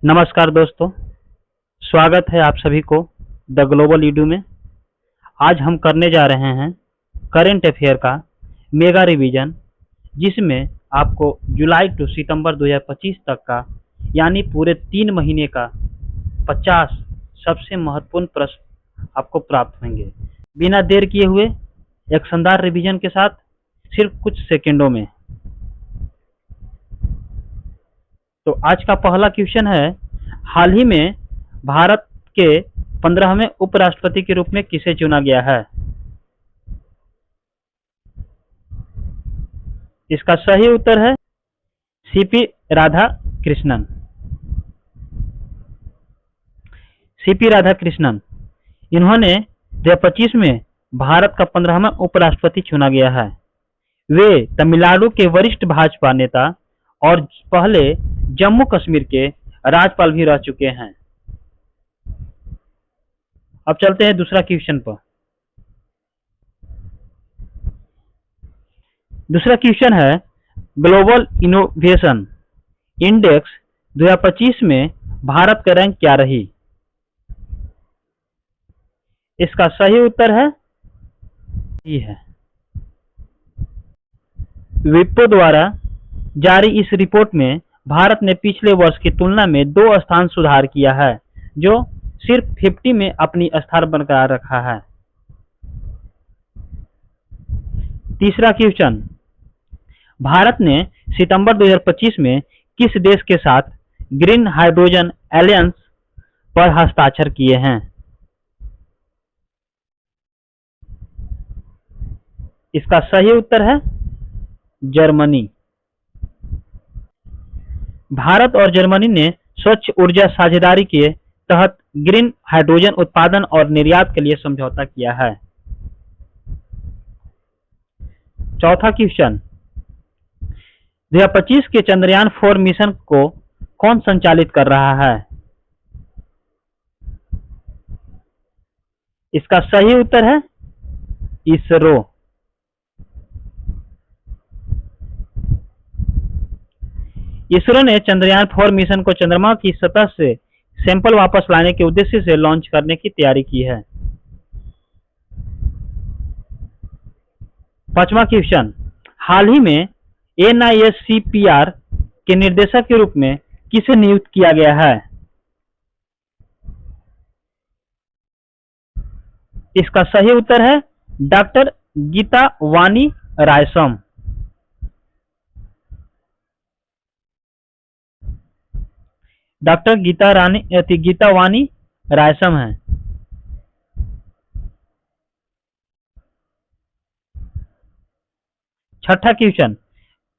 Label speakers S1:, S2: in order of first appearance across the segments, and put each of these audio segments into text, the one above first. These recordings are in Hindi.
S1: नमस्कार दोस्तों, स्वागत है आप सभी को द ग्लोबल ईडू में। आज हम करने जा रहे हैं करेंट अफेयर का मेगा रिवीजन, जिसमें आपको जुलाई टू सितंबर 2025 तक का यानी पूरे 3 महीने का 50 सबसे महत्वपूर्ण प्रश्न आपको प्राप्त होंगे। बिना देर किए हुए एक शानदार रिवीजन के साथ सिर्फ कुछ सेकंडों में। तो आज का पहला क्वेश्चन है, हाल ही में भारत के 15वें उपराष्ट्रपति के रूप में किसे चुना गया है? इसका सही उत्तर है सीपी राधाकृष्णन। सीपी राधाकृष्णन, इन्होंने 2025 में भारत का 15वां उपराष्ट्रपति चुना गया है। वे तमिलनाडु के वरिष्ठ भाजपा नेता और पहले जम्मू कश्मीर के राज्यपाल भी रह चुके हैं। अब चलते हैं दूसरा क्वेश्चन पर। दूसरा क्वेश्चन है, ग्लोबल इनोवेशन इंडेक्स 2025 में भारत का रैंक क्या रही? इसका सही उत्तर है ये है। विप्रो द्वारा जारी इस रिपोर्ट में भारत ने पिछले वर्ष की तुलना में 2 स्थान सुधार किया है, जो सिर्फ 50 में अपनी स्थान बरकरार रखा है। तीसरा क्वेश्चन, भारत ने सितंबर 2025 में किस देश के साथ ग्रीन हाइड्रोजन एलायंस पर हस्ताक्षर किए हैं? इसका सही उत्तर है जर्मनी। भारत और जर्मनी ने स्वच्छ ऊर्जा साझेदारी के तहत ग्रीन हाइड्रोजन उत्पादन और निर्यात के लिए समझौता किया है। चौथा क्वेश्चन, 2025 के चंद्रयान 4 मिशन को कौन संचालित कर रहा है? इसका सही उत्तर है इसरो। इसरो ने चंद्रयान 4 मिशन को चंद्रमा की सतह से सैंपल वापस लाने के उद्देश्य से लॉन्च करने की तैयारी की है। पांचवा क्वेश्चन, हाल ही में NISCPR के निर्देशक के रूप में किसे नियुक्त किया गया है? इसका सही उत्तर है डॉक्टर गीता वानी रायसम। डॉक्टर गीता वानी रायसम है। छठा क्वेश्चन,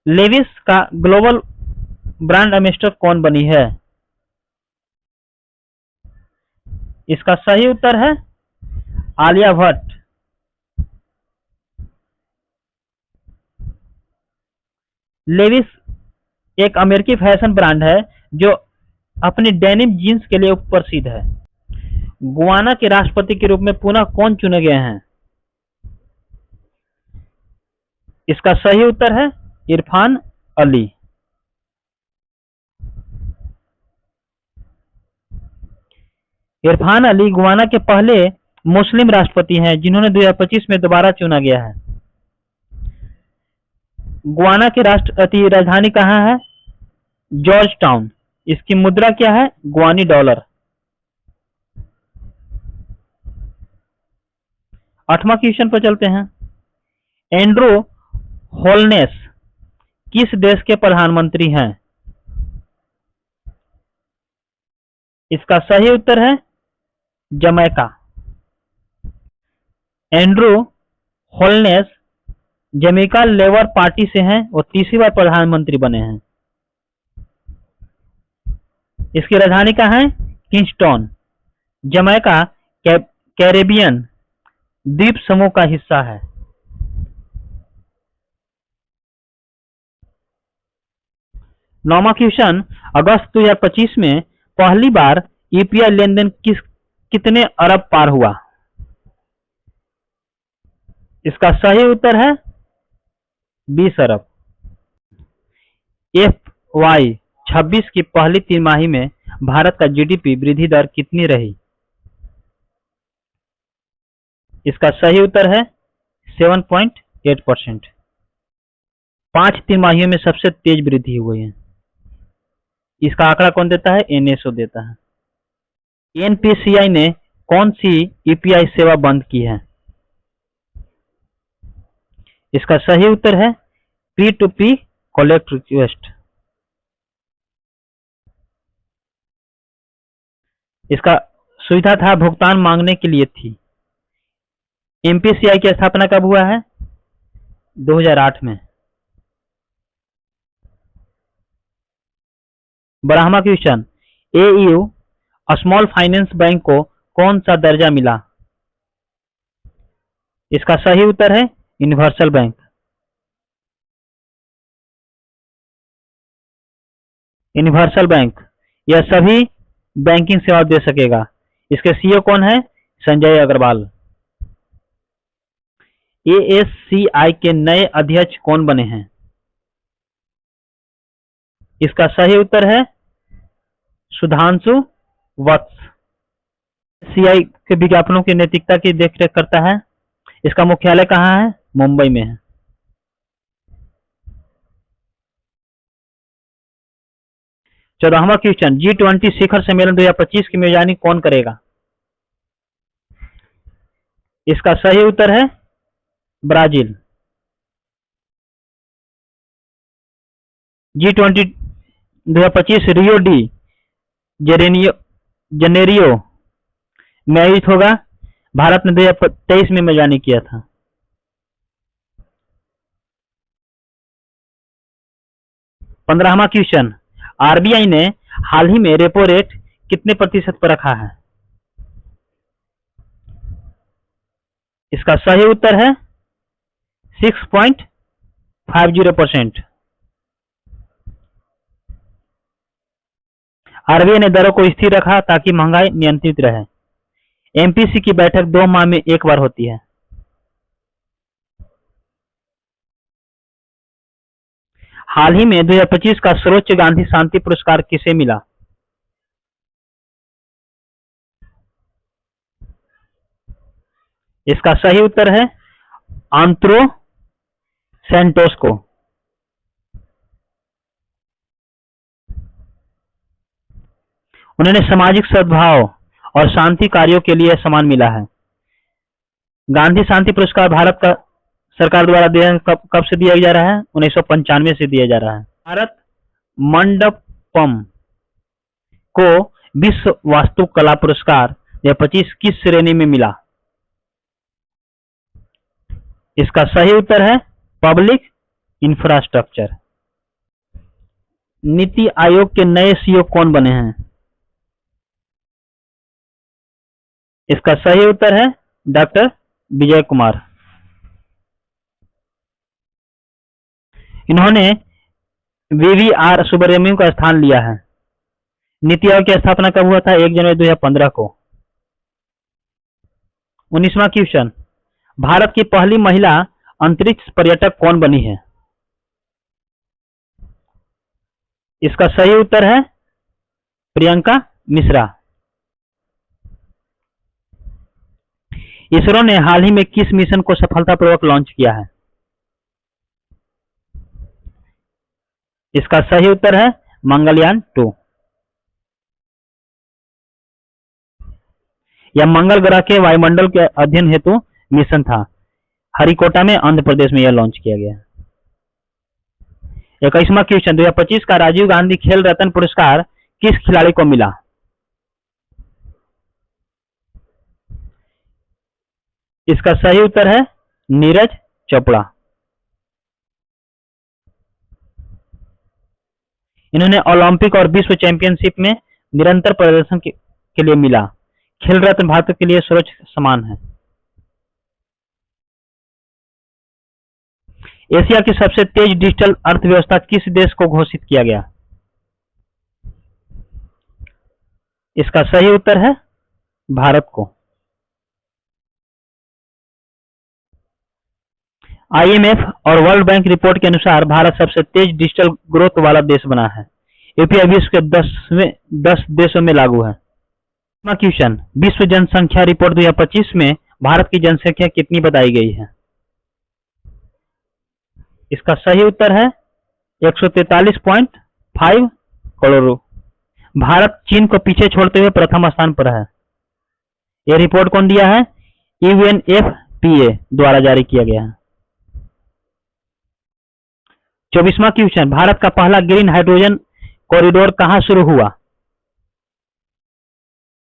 S1: लेविस का ग्लोबल ब्रांड एम्बेसडर कौन बनी है? इसका सही उत्तर है आलिया भट्ट। लेविस एक अमेरिकी फैशन ब्रांड है जो अपनी डेनिम जीन्स के लिए प्रसिद्ध है। गुयाना के राष्ट्रपति के रूप में पुनः कौन चुने गए हैं? इसका सही उत्तर है इरफान अली। इरफान अली गुयाना के पहले मुस्लिम राष्ट्रपति हैं जिन्होंने 2025 में दोबारा चुना गया है। गुयाना की राजधानी कहाँ है? George town. इसकी मुद्रा क्या है? गुयानी डॉलर। 8वां क्वेश्चन पर चलते हैं। एंड्रू होलनेस किस देश के प्रधानमंत्री हैं? इसका सही उत्तर है Jamaica. Andrew wholeness Jamaica labour party से हैं और तीसरी बार प्रधानमंत्री बने हैं। इसकी राजधानी कहाँ है? किंगस्टन। जमैका कैरेबियन द्वीप समूह का हिस्सा है। नौवां क्वेश्चन, अगस्त 2025 में पहली बार यूपीआई लेनदेन कितने अरब पार हुआ? इसका सही उत्तर है 20 अरब। FY 26 की पहली तिमाही में भारत का जीडीपी वृद्धि दर कितनी रही? इसका सही उत्तर है 7.8%। 5 तिमाहियों में सबसे तेज वृद्धि हुई है। इसका आंकड़ा कौन देता है? एनएसओ देता है। एनपीसीआई ने कौन सी यूपीआई सेवा बंद की है? इसका सही उत्तर है P2P कलेक्ट रिक्वेस्ट। इसका सुविधा था भुगतान मांगने के लिए थी। एमपीसीआई की स्थापना कब हुआ है? 2008 में। Brahma question, AU small finance bank को कौन सा दर्जा मिला? इसका सही उत्तर है यूनिवर्सल बैंक। यूनिवर्सल बैंक यह सभी बैंकिंग सेवा दे सकेगा। इसके सीईओ कौन है? संजय अग्रवाल। एएससीआई के नए अध्यक्ष कौन बने हैं? इसका सही उत्तर है सुधांशु वत्स। सीआई के विज्ञापनों की नैतिकता की देखरेख करता है। इसका मुख्यालय कहाँ है? मुंबई में है। चौदहवां क्वेश्चन, G20 शिखर सम्मेलन 2025 की मेजबानी कौन करेगा? इसका सही उत्तर है Brazil. G20 2025 Rio de Janeiro में आयोजित होगा। भारत ने 2023 में मेजबानी किया था। पंद्रहवां क्वेश्चन, आरबीआई ने हाल ही में रेपो रेट कितने प्रतिशत पर रखा है? इसका सही उत्तर है 6.50%। आरबीआई ने दरों को स्थिर रखा ताकि महंगाई नियंत्रित रहे। एमपीसी की बैठक 2 माह में एक बार होती है। हाल ही में 2025 का सर्वोच्च गांधी शांति पुरस्कार किसे मिला? इसका सही उत्तर है आंत्रो सैंटोस को। उन्होंने सामाजिक सद्भाव और शांति कार्यों के लिए सम्मान मिला है। गांधी शांति पुरस्कार भारत का सरकार द्वारा कब से दिया जा रहा है? 1995 से दिया जा रहा है। भारत मंडपम को विश्व वास्तुकला पुरस्कार 2025 किस श्रेणी में मिला? इसका सही उत्तर है पब्लिक इंफ्रास्ट्रक्चर। नीति आयोग के नए सीईओ कौन बने हैं? इसका सही उत्तर है डॉक्टर विजय कुमार। इन्होंने वीवीआर सुब्रमण्यम का स्थान लिया है। नीति आयोग की स्थापना कब हुआ था? 1 जनवरी 2015 को। 19वां क्वेश्चन, भारत की पहली महिला अंतरिक्ष पर्यटक कौन बनी है? इसका सही उत्तर है प्रियंका मिश्रा। इसरो ने हाल ही में किस मिशन को सफलतापूर्वक लॉन्च किया है? इसका सही उत्तर है मंगलयान 2। यह मंगल ग्रह के वायुमंडल के अध्ययन हेतु मिशन था। हरिकोटा में आंध्र प्रदेश में यह लॉन्च किया गया। 21वां क्वेश्चन, 2025 का राजीव गांधी खेल रत्न पुरस्कार किस खिलाड़ी को मिला? इसका सही उत्तर है नीरज चोपड़ा। इन्होंने ओलंपिक और विश्व चैंपियनशिप में निरंतर प्रदर्शन के लिए मिला। खेल रत्न भारत के लिए सर्वोच्च सम्मान है। एशिया की सबसे तेज डिजिटल अर्थव्यवस्था किस देश को घोषित किया गया? इसका सही उत्तर है भारत को। आईएमएफ और वर्ल्ड बैंक रिपोर्ट के अनुसार भारत सबसे तेज डिजिटल ग्रोथ वाला देश बना है। यूपीआई विश्व के 10 देशों में लागू है। क्वेश्चन, विश्व जनसंख्या रिपोर्ट 2025 में भारत की जनसंख्या कितनी बताई गई है? इसका सही उत्तर है 143.5 करोड़। भारत चीन को पीछे छोड़ते हुए प्रथम स्थान पर है। यह रिपोर्ट कौन दिया है? UNFPA द्वारा जारी किया गया है। 24वां क्वेश्चन, भारत का पहला ग्रीन हाइड्रोजन कॉरिडोर कहां शुरू हुआ?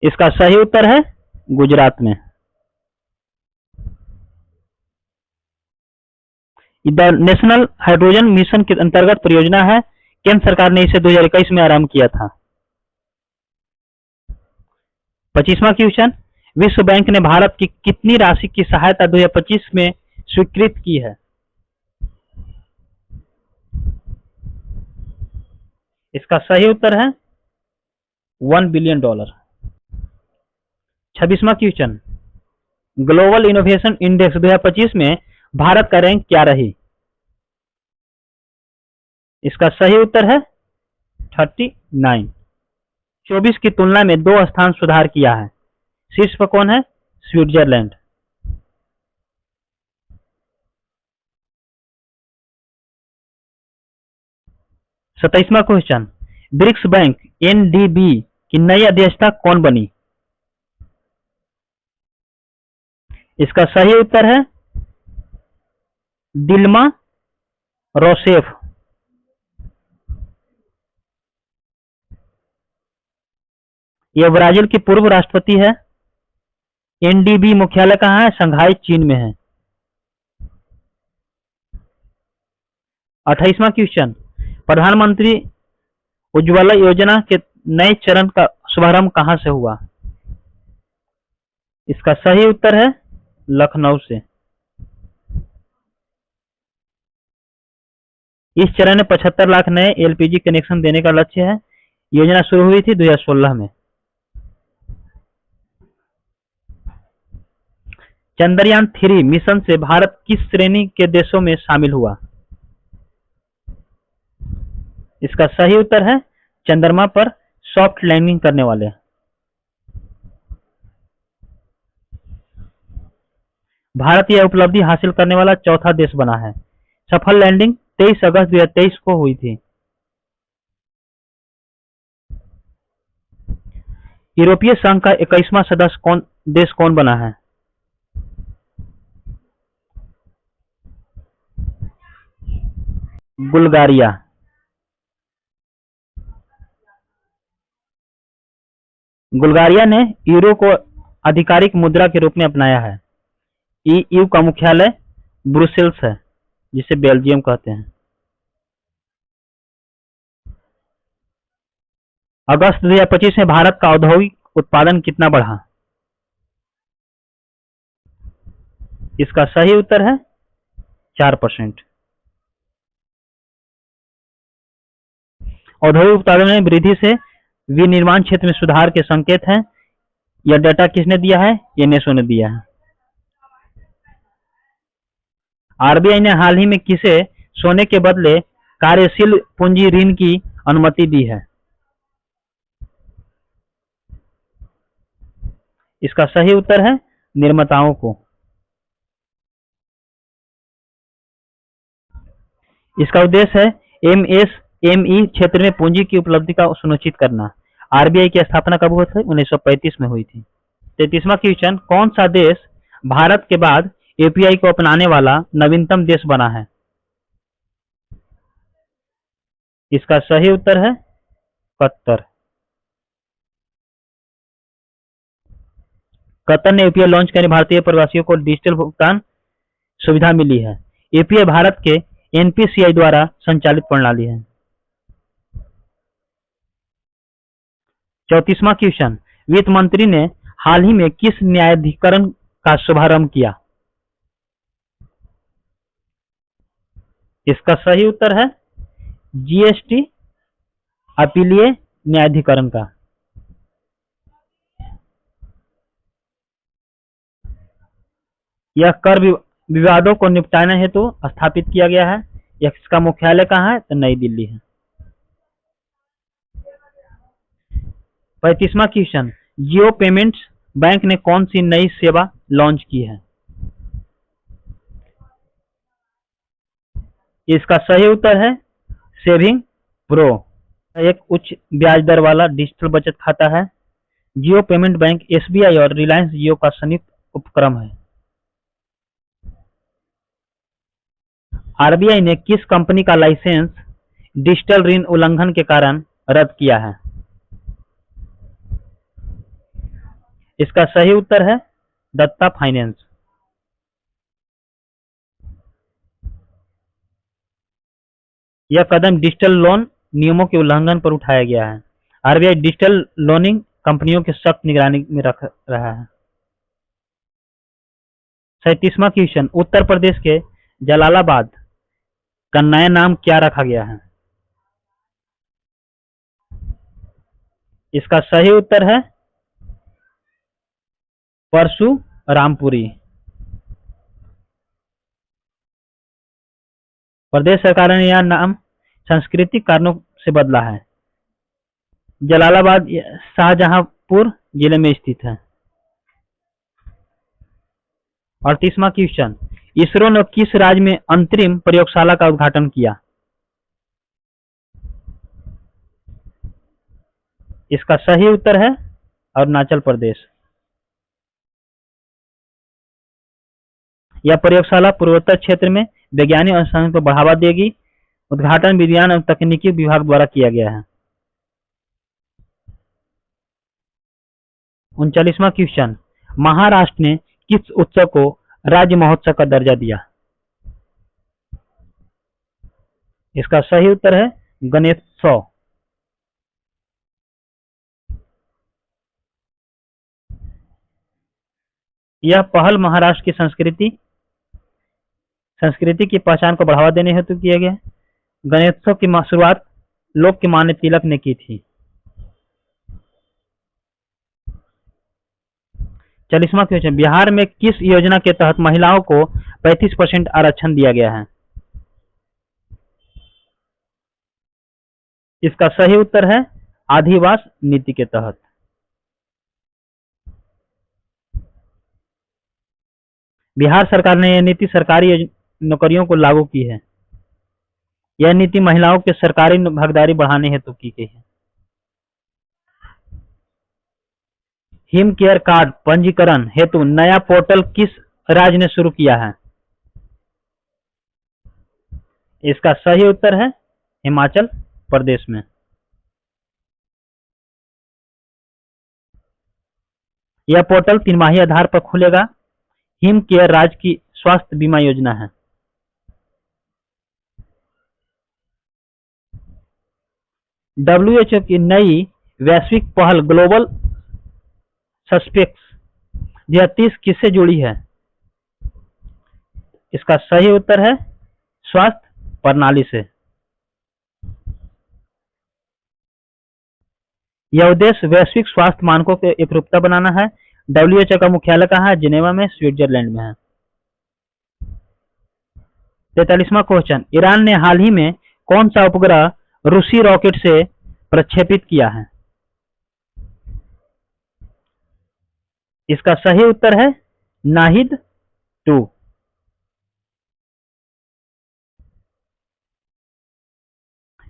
S1: इसका सही उत्तर है गुजरात में। नेशनल हाइड्रोजन मिशन के अंतर्गत परियोजना है। केंद्र सरकार ने इसे 2021 में आरंभ किया था। 25वां क्वेश्चन, विश्व बैंक ने भारत की कितनी राशि की सहायता 2025 में स्वीकृत की है? इसका सही उत्तर है $1 बिलियन। 26वां क्वेश्चन, ग्लोबल इनोवेशन इंडेक्स 2025 में भारत का रैंक क्या रही? इसका सही उत्तर है 39। 24 की तुलना में 2 स्थान सुधार किया है। शीर्ष पर कौन है? स्विट्जरलैंड। 27वां क्वेश्चन, ब्रिक्स बैंक NDB की नई अध्यक्षता कौन बनी? इसका सही उत्तर है दिल्मा रोसेफ। यह ब्राजील की पूर्व राष्ट्रपति है। NDB मुख्यालय कहां है? शंघाई, चीन में है। 28वां क्वेश्चन, प्रधानमंत्री उज्ज्वला योजना के नए चरण का शुभारंभ कहां से हुआ? इसका सही उत्तर है लखनऊ से। इस चरण में 75 लाख नए LPG कनेक्शन देने का लक्ष्य है। योजना शुरू हुई थी 2016 में। चंद्रयान 3 मिशन से भारत किस श्रेणी के देशों में शामिल हुआ? इसका सही उत्तर है चंद्रमा पर सॉफ्ट लैंडिंग करने वाले। भारत यह उपलब्धि हासिल करने वाला चौथा देश बना है। सफल लैंडिंग 23 अगस्त 2023 को हुई थी। यूरोपीय संघ का 21वां सदस्य देश कौन बना है? बुल्गारिया। बुल्गारिया ने यूरो को आधिकारिक मुद्रा के रूप में अपनाया है। EU का मुख्यालय ब्रुसेल्स है, जिसे बेल्जियम कहते हैं। अगस्त 2025 में भारत का औद्योगिक उत्पादन कितना बढ़ा? इसका सही उत्तर है 4%। औद्योगिक उत्पादन में वृद्धि से विनिर्माण क्षेत्र में सुधार के संकेत हैं। यह डाटा किसने दिया है? NSO ने दिया है। RBI ने हाल ही में किसे सोने के बदले कार्यशील पूंजी ऋण की अनुमति दी है? इसका सही उत्तर है निर्माताओं को। इसका उद्देश्य है MSME क्षेत्र में पूंजी की उपलब्धि का सुनिश्चित करना। RBI की स्थापना कब हुई थी? 1935 में हुई थी। 33वां क्वेश्चन, कौन सा देश भारत के बाद UPI को अपनाने वाला नवीनतम देश बना है? इसका सही उत्तर है कतर। कतर ने UPI लॉन्च करने भारतीय प्रवासियों को डिजिटल भुगतान सुविधा मिली है। UPI भारत के NPCI द्वारा संचालित प्रणाली है। 34वां क्वेश्चन, वित्त मंत्री ने हाल ही में किस न्यायाधिकरण का शुभारंभ किया? इसका सही उत्तर है GST अपीलीय न्यायाधिकरण का। यह कर विवादों को निपटाने हेतु स्थापित किया गया है। इसका मुख्यालय कहाँ है? तो नई दिल्ली है। 35वां क्वेश्चन, जियो पेमेंट्स बैंक ने कौन सी नई सेवा लॉन्च की है? इसका सही उत्तर है सेविंग प्रो, एक उच्च ब्याज दर वाला डिजिटल बचत खाता है। जियो पेमेंट बैंक एसबीआई और रिलायंस जियो का संयुक्त उपक्रम है। आरबीआई ने किस कंपनी का लाइसेंस डिजिटल ऋण उल्लंघन के कारण रद्द किया है? इसका सही उत्तर है दत्ता फाइनेंस। यह कदम डिजिटल लोन नियमों के उल्लंघन पर उठाया गया है। आरबीआई डिजिटल लोनिंग कंपनियों की सख्त निगरानी में रख रहा है। 37वां क्वेश्चन, उत्तर प्रदेश के जलालाबाद का नया नाम क्या रखा गया है? इसका सही उत्तर है परशुरामपुरी। प्रदेश सरकार ने यह नाम सांस्कृतिक कारणों से बदला है। जलालाबाद शाहजहांपुर जिले में स्थित है। 38वां क्वेश्चन, इसरो ने किस राज्य में अंतरिम प्रयोगशाला का उद्घाटन किया? इसका सही उत्तर है अरुणाचल प्रदेश। यह प्रयोगशाला पूर्वोत्तर क्षेत्र में वैज्ञानिक अनुसंधान को बढ़ावा देगी। उद्घाटन विज्ञान एवं तकनीकी विभाग द्वारा किया गया है। 39वां क्वेश्चन, महाराष्ट्र ने किस उत्सव को राज्य महोत्सव का दर्जा दिया? इसका सही उत्तर है गणेशोत्सव। यह पहल महाराष्ट्र की संस्कृति की पहचान को बढ़ावा देने हेतु किया गया। गणेशोत्सव की शुरुआत लोकमान्य तिलक ने की थी। 40वां क्वेश्चन, बिहार में किस योजना के तहत महिलाओं को 35% आरक्षण दिया गया है? इसका सही उत्तर है आदिवास नीति के तहत। बिहार सरकार ने यह नीति सरकारी नौकरियों को लागू की है। यह नीति महिलाओं के सरकारी भागीदारी बढ़ाने हेतु की गई है। हिम केयर कार्ड पंजीकरण हेतु नया पोर्टल किस राज्य ने शुरू किया है? इसका सही उत्तर है हिमाचल प्रदेश में। यह पोर्टल 3 माही आधार पर खुलेगा। हिम केयर राज्य की स्वास्थ्य बीमा योजना है। WHO की नई वैश्विक पहल ग्लोबल सस्पेक्ट्स 30 किससे जुड़ी है? इसका सही उत्तर है स्वास्थ्य प्रणाली से। यह उद्देश्य वैश्विक स्वास्थ्य मानकों के एकरूपता बनाना है। WHO का मुख्यालय कहाँ है? जिनेवा में, स्विट्जरलैंड में है। 43वां क्वेश्चन, ईरान ने हाल ही में कौन सा उपग्रह रूसी रॉकेट से प्रक्षेपित किया है? इसका सही उत्तर है नाहिद 2।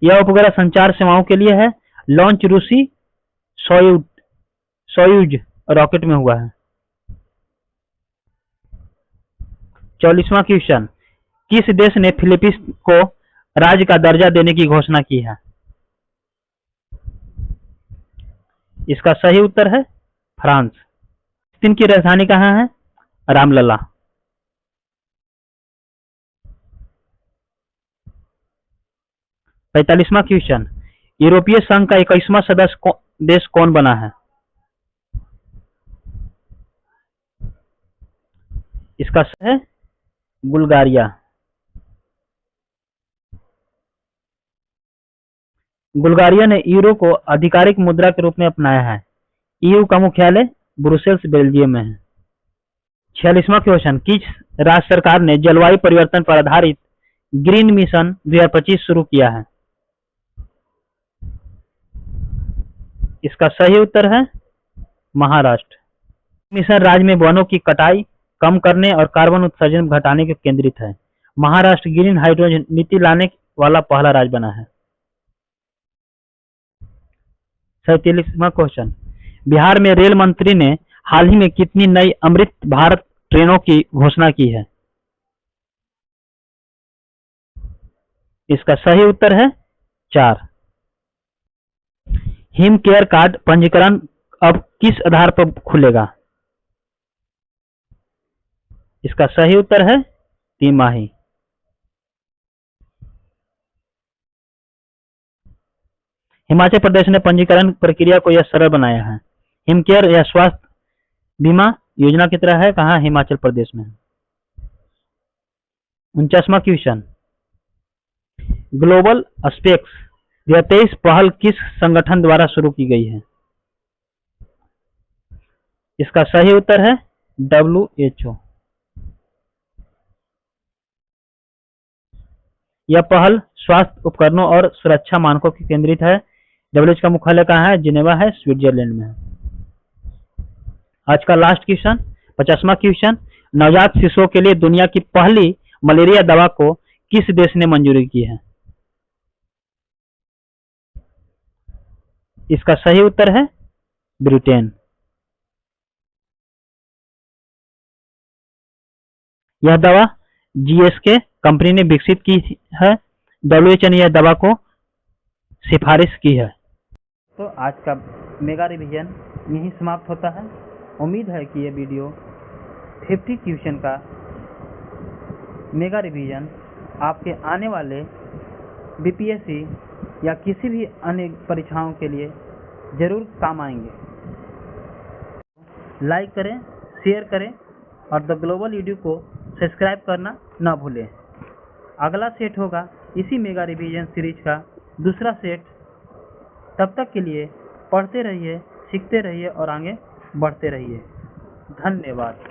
S1: यह उपग्रह संचार सेवाओं के लिए है। लॉन्च रूसी सोयूज रॉकेट में हुआ है। 44वां क्वेश्चन, किस देश ने फिलीपींस को राज्य का दर्जा देने की घोषणा की है? इसका सही उत्तर है फ्रांस। फिलीपींस की राजधानी कहाँ है? रामलला। 45वां क्वेश्चन, यूरोपीय संघ का 21वां सदस्य देश कौन बना है? इसका सही है बुल्गारिया। बुल्गारिया ने यूरो को आधिकारिक मुद्रा के रूप में अपनाया है। ईयू का मुख्यालय ब्रुसेल्स बेल्जियम में है। 46वां क्वेश्चन, किस राज्य सरकार ने जलवायु परिवर्तन पर आधारित ग्रीन मिशन 2025 शुरू किया है? इसका सही उत्तर है महाराष्ट्र। मिशन राज्य में वनों की कटाई कम करने और कार्बन उत्सर्जन घटाने के केंद्रित है। महाराष्ट्र ग्रीन हाइड्रोजन नीति लाने वाला पहला राज्य बना है। 47वां क्वेश्चन, बिहार में रेल मंत्री ने हाल ही में कितनी नई अमृत भारत ट्रेनों की घोषणा की है? इसका सही उत्तर है 4। हिम केयर कार्ड पंजीकरण अब किस आधार पर खुलेगा? इसका सही उत्तर है तिमाही। हिमाचल प्रदेश ने पंजीकरण प्रक्रिया को यह सरल बनाया है। हिमकेयर यह स्वास्थ्य बीमा योजना की तरह है, कहाँ? हिमाचल प्रदेश में। 49वां क्वेश्चन, ग्लोबल स्पेक्स 2023 पहल किस संगठन द्वारा शुरू की गई है? इसका सही उत्तर है WHO। यह पहल स्वास्थ्य उपकरणों और सुरक्षा मानकों की केंद्रित है। WHO का मुख्यालय कहाँ है? जिनेवा है, स्विट्जरलैंड में है। आज का लास्ट क्वेश्चन, 50वां क्वेश्चन, नवजात शिशुओं के लिए दुनिया की पहली मलेरिया दवा को किस देश ने मंजूरी की है? इसका सही उत्तर है ब्रिटेन। यह दवा GSK कंपनी ने विकसित की है। WHO ने यह दवा को सिफारिश की है। तो आज का मेगा रिवीजन यहीं समाप्त होता है। उम्मीद है कि यह वीडियो 50 क्वेश्चन का मेगा रिवीजन आपके आने वाले BPSC या किसी भी अन्य परीक्षाओं के लिए जरूर काम आएंगे। लाइक करें, शेयर करें और द ग्लोबल ईडू को सब्सक्राइब करना ना भूलें। अगला सेट होगा इसी मेगा रिवीजन सीरीज का दूसरा सेट। तब तक के लिए पढ़ते रहिए, सीखते रहिए और आगे बढ़ते रहिए। धन्यवाद।